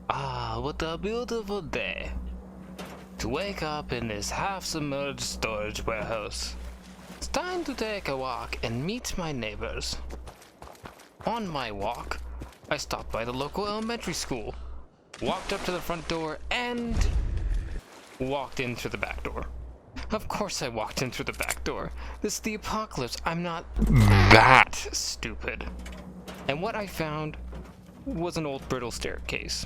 Ah, what a beautiful day to wake up in this half-submerged storage warehouse. It's time to take a walk and meet my neighbors. On my walk, I stopped by the local elementary school, walked up to the front door, and walked in through the back door. Of course I walked in through the back door. This is the apocalypse. I'm not that stupid. And what I found was an old brittle staircase,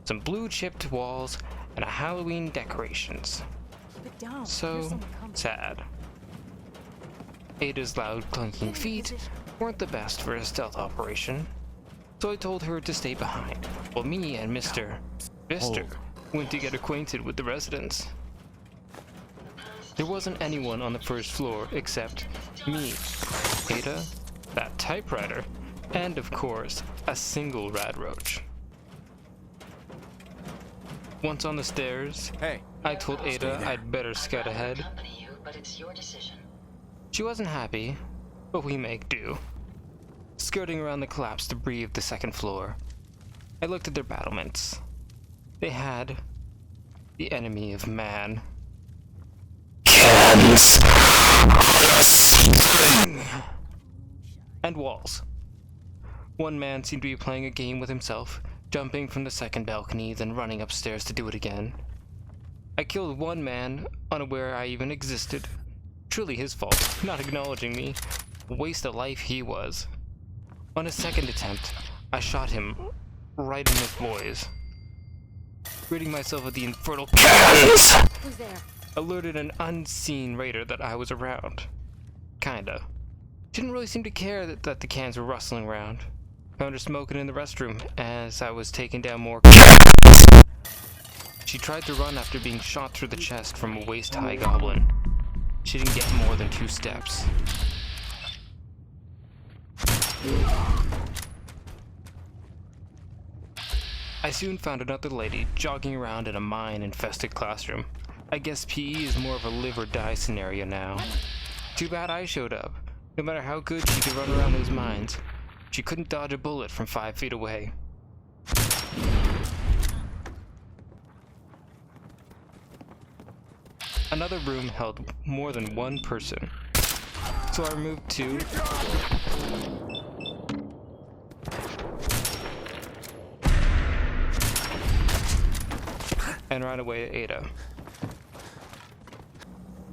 some blue chipped walls, and a Halloween decorations. So sad. Ada's loud clunking feet weren't the best for a stealth operation, so I told her to stay behind, while me and Mr. Mister went to get acquainted with the residents. There wasn't anyone on the first floor except me, Ada, that typewriter, and of course, a single rad roach. Once on the stairs, I told Ada I'd better scout ahead. She wasn't happy, but we make do. Skirting around the collapsed debris of the second floor, I looked at their battlements. They had the enemy of man. Cans. And walls. One man seemed to be playing a game with himself, jumping from the second balcony, then running upstairs to do it again. I killed one man, unaware I even existed. Truly his fault, not acknowledging me. A waste of life he was. On his second attempt, I shot him right in his voice. Ridding myself of the infernal cans! Who's there? Alerted an unseen raider that I was around. Kinda. Didn't really seem to care that the cans were rustling around. Found her smoking in the restroom as I was taking down more cans. She tried to run after being shot through the chest from a waist-high goblin. She didn't get more than 2 steps. I soon found another lady jogging around in a mine-infested classroom. I guess PE is more of a live or die scenario now. Too bad I showed up. No matter how good she could run around those mines, she couldn't dodge a bullet from 5 feet away. Another room held more than one person, so I removed 2. And ran away to Ada.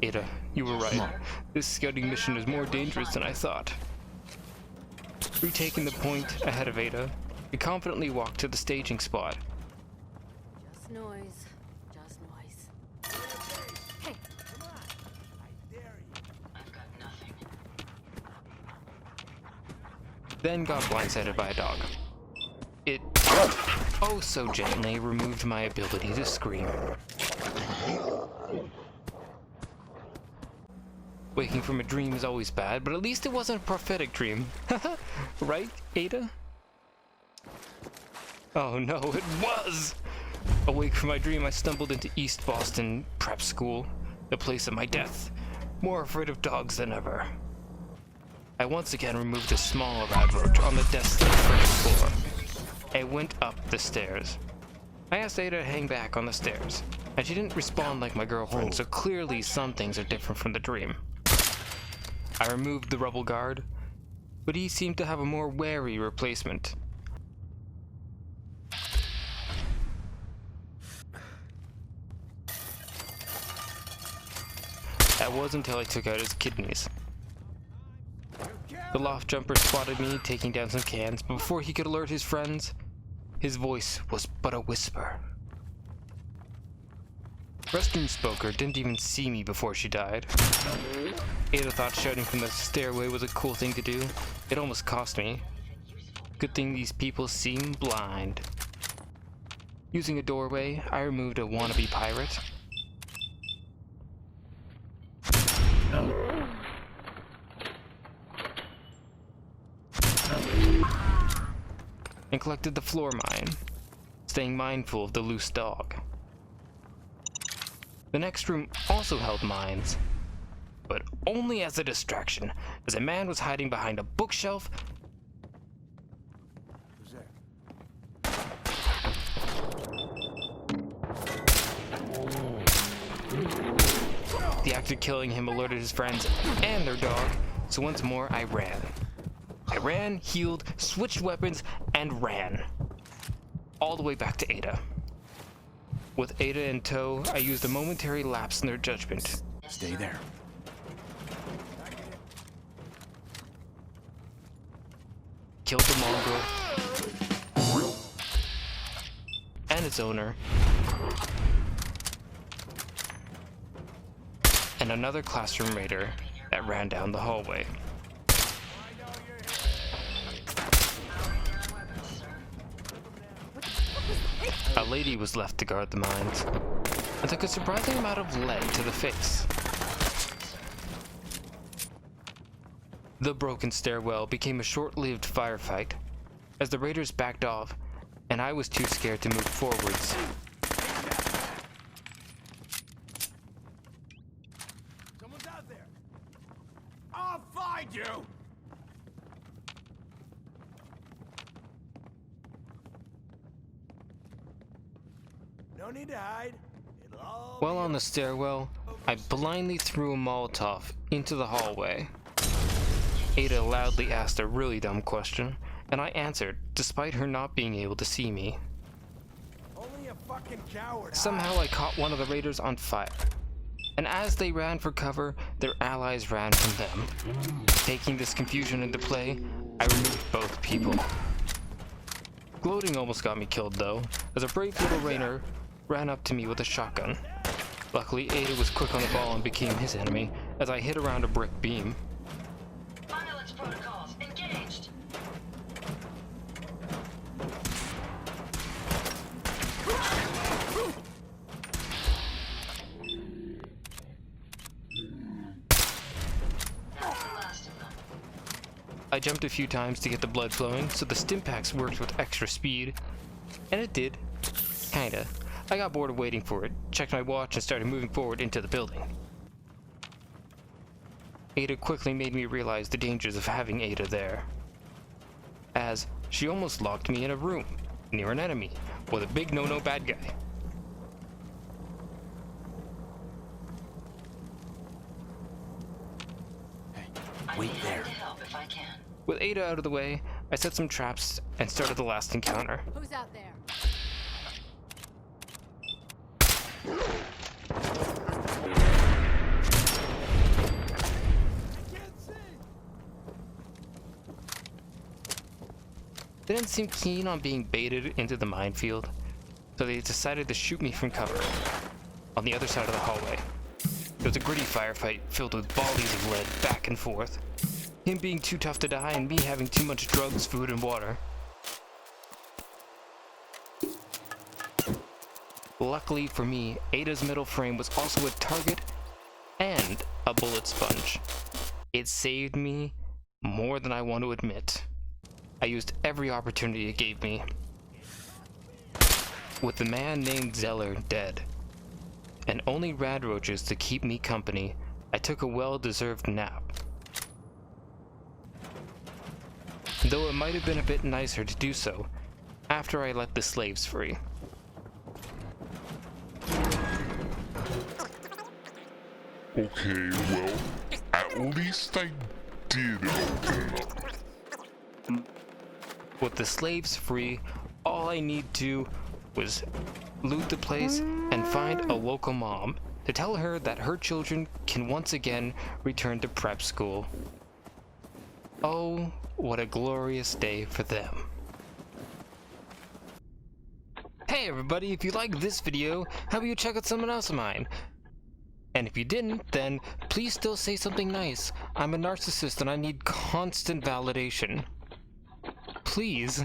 Ada, you were right. This scouting mission is more dangerous than I thought. Retaking the point ahead of Ada, we confidently walked to the staging spot. Just noise. Just noise. Hey! Come on! I dare you. I've got nothing. Then got blindsided by a dog. It, oh so gently, removed my ability to scream. Waking from a dream is always bad, but at least it wasn't a prophetic dream. Right, Ada? Oh no, it was! Awake from my dream, I stumbled into East Boston prep school, the place of my death, more afraid of dogs than ever. I once again removed a small rad roach on the desk on the first floor. I went up the stairs. I asked Ada to hang back on the stairs, and she didn't respond like my girlfriend, so clearly some things are different from the dream. I removed the rubble guard, but he seemed to have a more wary replacement. That was until I took out his kidneys. The loft jumper spotted me taking down some cans, but before he could alert his friends, his voice was but a whisper. Restroom Spoker didn't even see me before she died. Ada thought shouting from the stairway was a cool thing to do. It almost cost me. Good thing these people seem blind. Using a doorway, I removed a wannabe pirate. And collected the floor mine, staying mindful of the loose dog. The next room also held mines, but only as a distraction, as a man was hiding behind a bookshelf. Who's that? The act of killing him alerted his friends and their dog, so once more I ran. I ran, healed, switched weapons, and ran. All the way back to Ada. With Ada in tow, I used a momentary lapse in their judgment. Stay there. Killed the mongrel and its owner, and another classroom raider that ran down the hallway. A lady was left to guard the mines, and took a surprising amount of lead to the face. The broken stairwell became a short-lived firefight, as the raiders backed off, and I was too scared to move forwards. Someone's out there. I'll find you. No need to hide. It'll all While on the stairwell, I blindly threw a Molotov into the hallway. Ada loudly asked a really dumb question, and I answered, despite her not being able to see me. only a fucking coward. Somehow I caught one of the raiders on fire, and as they ran for cover, their allies ran from them. Taking this confusion into play, I removed both people. Gloating almost got me killed though, as a brave little raider ran up to me with a shotgun. Luckily, Ada was quick on the ball and became his enemy, as I hid around a brick beam. Violence protocols engaged. That's the last of them. I jumped a few times to get the blood flowing, so the stimpaks worked with extra speed. And it did. Kinda. I got bored of waiting for it, checked my watch, and started moving forward into the building. Ada quickly made me realize the dangers of having Ada there, as she almost locked me in a room, near an enemy, with a big no-no bad guy. Hey, I'd wait be there. happy to help if I can. With Ada out of the way, I set some traps and started the last encounter. Who's out there? Can't see. They didn't seem keen on being baited into the minefield, so they decided to shoot me from cover, on the other side of the hallway. It was a gritty firefight filled with volleys of lead back and forth, him being too tough to die and me having too much drugs, food, and water. Luckily for me, Ada's middle frame was also a target and a bullet sponge. It saved me more than I want to admit. I used every opportunity it gave me. With the man named Zeller dead, and only rad roaches to keep me company, I took a well-deserved nap. Though it might have been a bit nicer to do so after I let the slaves free. Okay, well, at least I did open up. With the slaves free, all I need to was loot the place and find a local mom to tell her that her children can once again return to prep school. Oh, what a glorious day for them. Hey everybody, if you like this video, how about you check out someone else of mine? And if you didn't, then please still say something nice. I'm a narcissist and I need constant validation. Please.